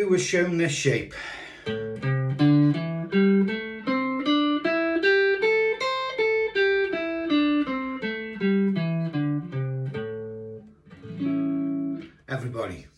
who was shown this shape? Everybody.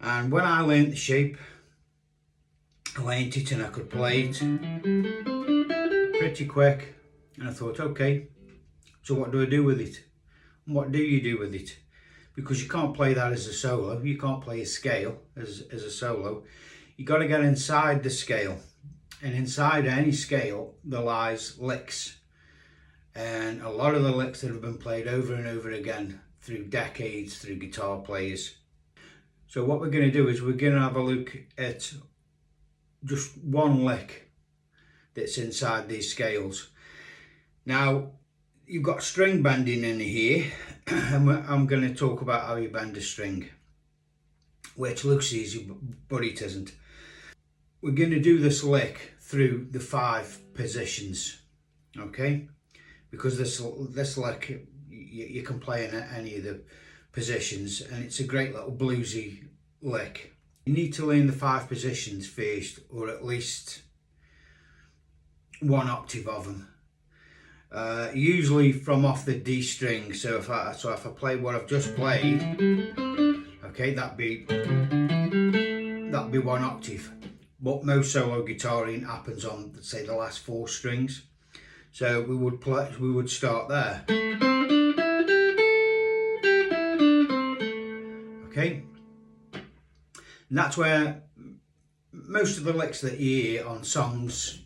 And when I learnt the shape, I learnt it and I could play it pretty quick, and I thought, okay, so what do I do with it? And what do you do with it? Because you can't play that as a solo, you can't play a scale as a solo. You got to get inside the scale, and inside any scale there lies licks, and a lot of the licks that have been played over and over again through decades through guitar players. So what we're going to do is we're going to have a look at just one lick that's inside these scales. Now you've got string bending in here, and I'm going to talk about how you bend a string, which looks easy but it isn't. We're going to do this lick through the 5 positions, okay? Because this lick you can play in any of the positions, and it's a great little bluesy lick. You need to learn the 5 positions first, or at least 1 octave of them. Usually from off the D string. So if I play what I've just played, okay, that'd be 1 octave. But most solo guitaring happens on, say, the last 4 strings. So we would start there. Okay, and that's where most of the licks that you hear on songs,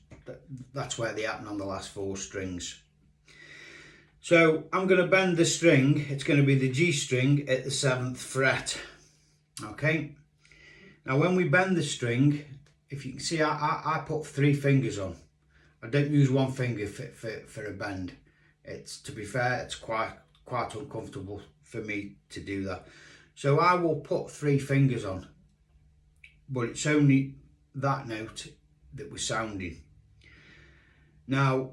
that's where they happen, on the last 4 strings. So I'm going to bend the string. It's going to be the G string at the 7th fret. Okay, now when we bend the string, if you can see, I put 3 fingers on. I don't use 1 finger for a bend. It's, to be fair, it's quite uncomfortable for me to do that. So I will put 3 fingers on, but it's only that note that we're sounding. Now,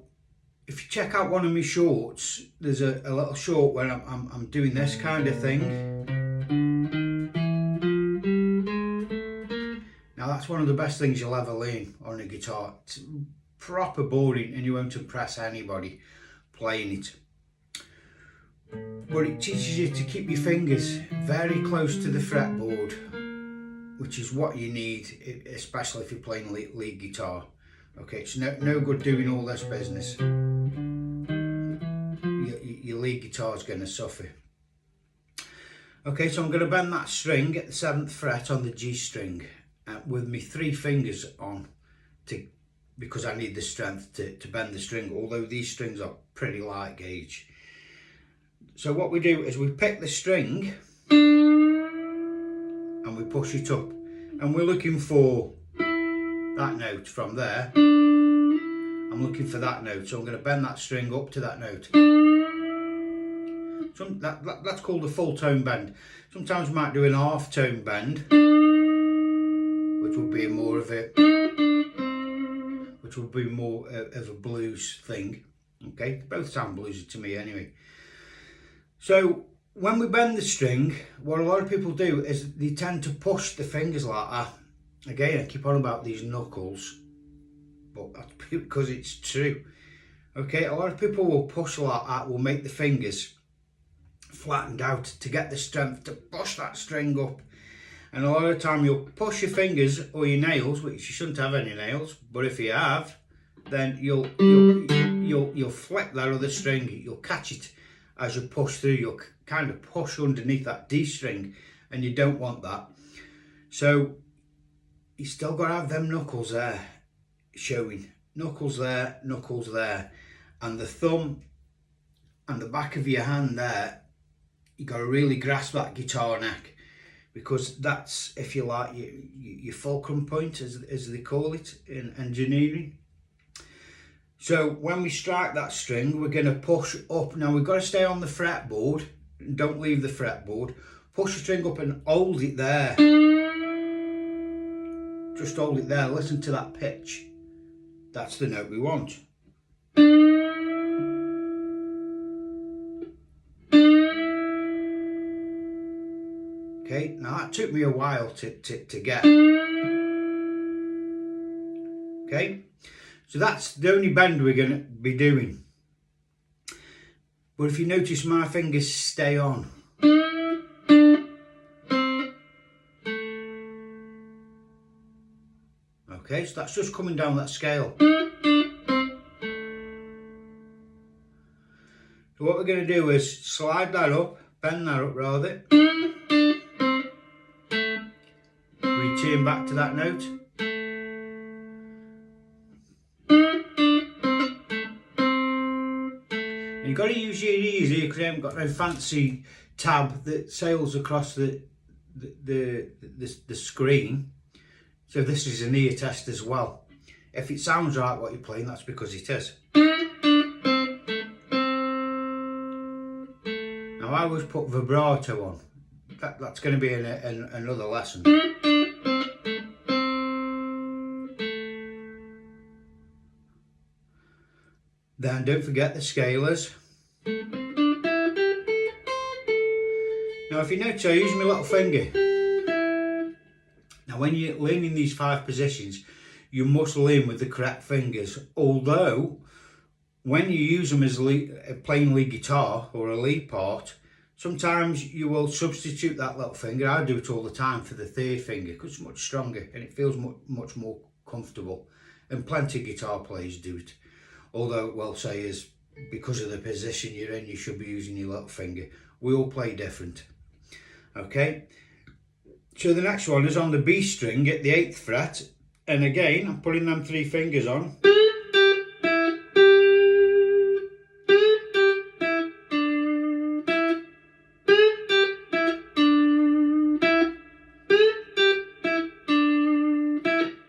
if you check out one of my shorts, there's a little short where I'm doing this kind of thing. Now that's one of the best things you'll ever learn on a guitar. It's proper boring and you won't impress anybody playing it. But it teaches you to keep your fingers very close to the fretboard, which is what you need, especially if you're playing lead guitar. Okay, it's no good doing all this business. Your lead guitar is going to suffer. Okay, so I'm going to bend that string at the 7th fret on the G string with me 3 fingers on, because I need the strength to bend the string, although these strings are pretty light gauge. So what we do is we pick the string and we push it up, and we're looking for that note from there. I'm looking for that note, so I'm going to bend that string up to that note. So that's called a full tone bend. Sometimes we might do an half tone bend, which would be more of a blues thing. Okay, both sound bluesy to me anyway. So when we bend the string, what a lot of people do is they tend to push the fingers like that. Again, I keep on about these knuckles, but that's because it's true. Okay, a lot of people will push like that, will make the fingers flattened out to get the strength to push that string up. And a lot of the time you'll push your fingers or your nails, which you shouldn't have any nails, but if you have, then you'll flip that other string, you'll catch it as you push through, you'll kind of push underneath that D string, and you don't want that. So you still got to have them knuckles there showing. Knuckles there, and the thumb and the back of your hand there, you got to really grasp that guitar neck, because that's, if you like, your fulcrum point, as they call it in engineering. So when we strike that string, we're going to push up. Now we've got to stay on the fretboard, don't leave the fretboard. Push the string up and hold it there. Just hold it there, listen to that pitch. That's the note we want. Okay, now that took me a while to get. Okay, so that's the only bend we're going to be doing. But if you notice, my fingers stay on. Okay, so that's just coming down that scale. So what we're going to do is slide that up, bend that up rather. Return back to that note. And you've got to use your ears here because I haven't got no fancy tab that sails across the screen. So this is an ear test as well. If it sounds right what you're playing, that's because it is. Now I always put vibrato on. That's going to be another lesson. Then don't forget the scalers. Now if you notice, I use my little finger. Now when you're learning these 5 positions, you must learn with the correct fingers. Although, when you use them as playing lead guitar or a lead part, sometimes you will substitute that little finger. I do it all the time for the 3rd finger because it's much stronger and it feels much more comfortable. And plenty of guitar players do it. Although it will say is because of the position you're in, you should be using your little finger. We all play different. Okay, so the next one is on the B string at the 8th fret, and again I'm putting them 3 fingers on.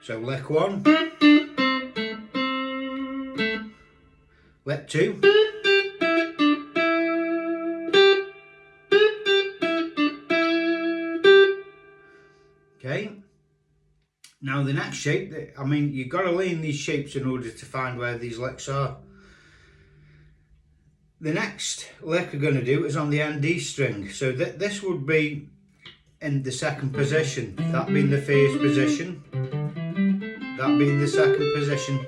So lick 1, lick 2, okay. Now the next shape, I mean, you've got to learn these shapes in order to find where these licks are. The next lick we're going to do is on the ND string. So this would be in the 2nd position, that being the 1st position, that being the 2nd position.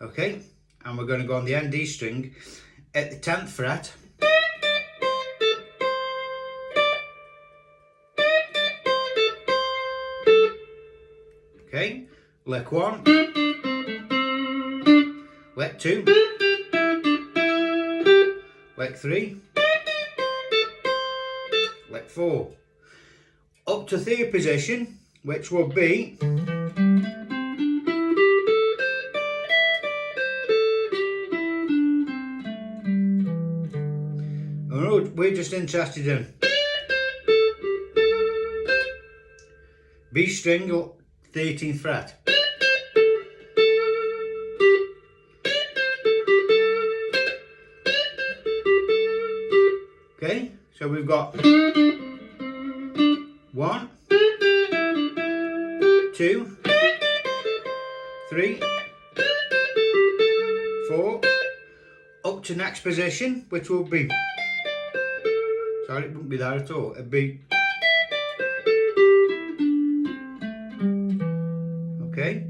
Okay, and we're going to go on the ND string at the 10th fret. Okay, lick 1, lick 2, lick 3, lick 4. Up to 3rd position, which will be we're just interested in B string, 13th fret. Okay, so we've got 1, 2, 3, 4, up to next position, which will be, sorry, it wouldn't be there at all, it'd be, okay,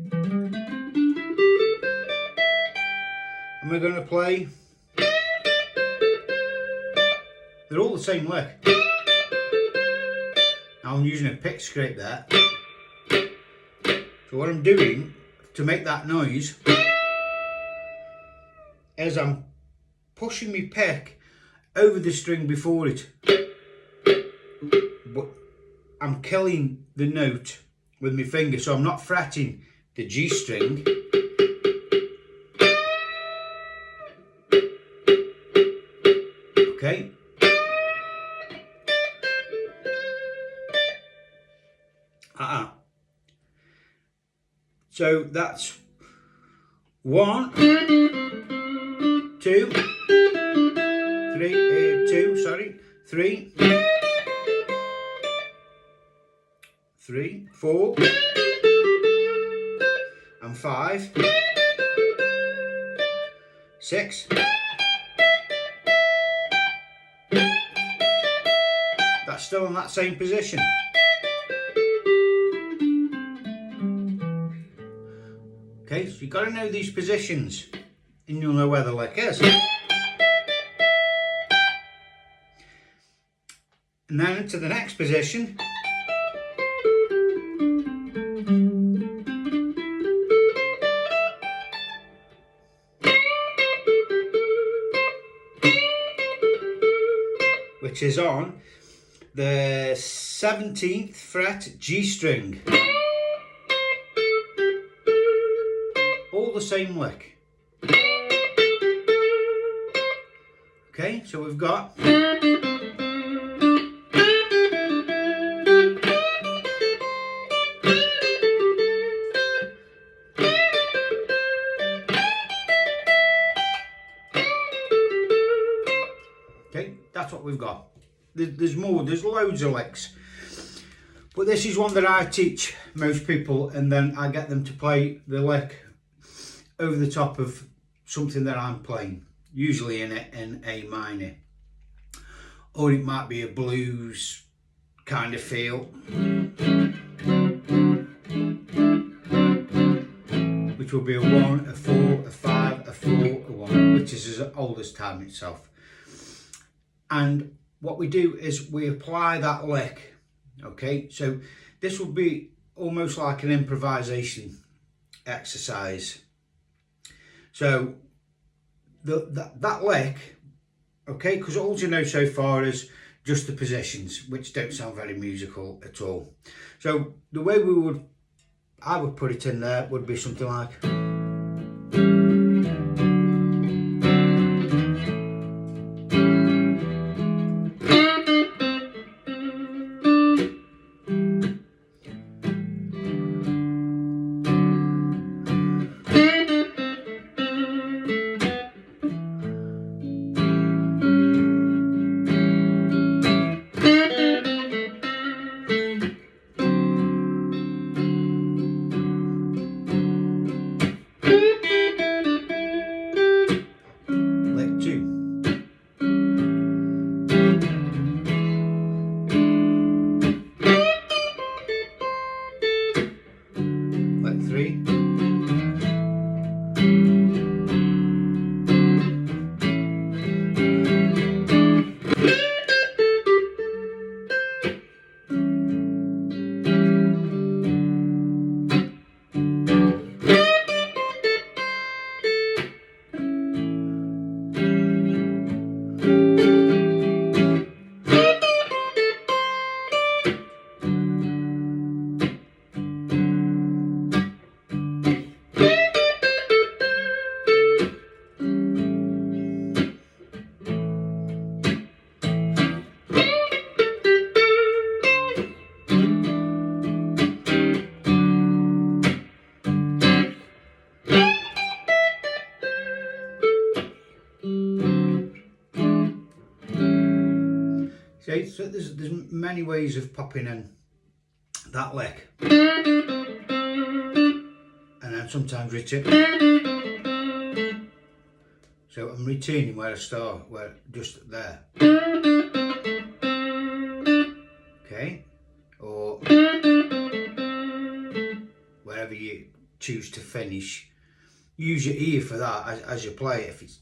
and we're going to play, they're all the same lick. Now I'm using a pick scrape there. So what I'm doing to make that noise is I'm pushing my pick over the string before it, but I'm killing the note with my finger, so I'm not fretting the G string. Okay. So that's 1, 2, 3, 3, 3, 4, and 5, 6, that's still in that same position. Okay, so you've got to know these positions and you'll know where the lick is. And then into the next position. Which is on the 17th fret G string. All the same lick. Okay, so we've got okay, that's what we've got. There's more, there's loads of licks. But this is one that I teach most people, and then I get them to play the lick over the top of something that I'm playing, usually in A minor. Or it might be a blues kind of feel. Which will be a 1, a 4, a 5, a 4, a 1, which is as old as time itself. And what we do is we apply that lick, okay? So this will be almost like an improvisation exercise. So that lick, okay, because all you know so far is just the positions, which don't sound very musical at all. So the way I would put it in there would be something like. Okay, so there's many ways of popping in that lick, and then sometimes return. So I'm returning where I start, where just there. Okay, or wherever you choose to finish. Use your ear for that as you play it. If it's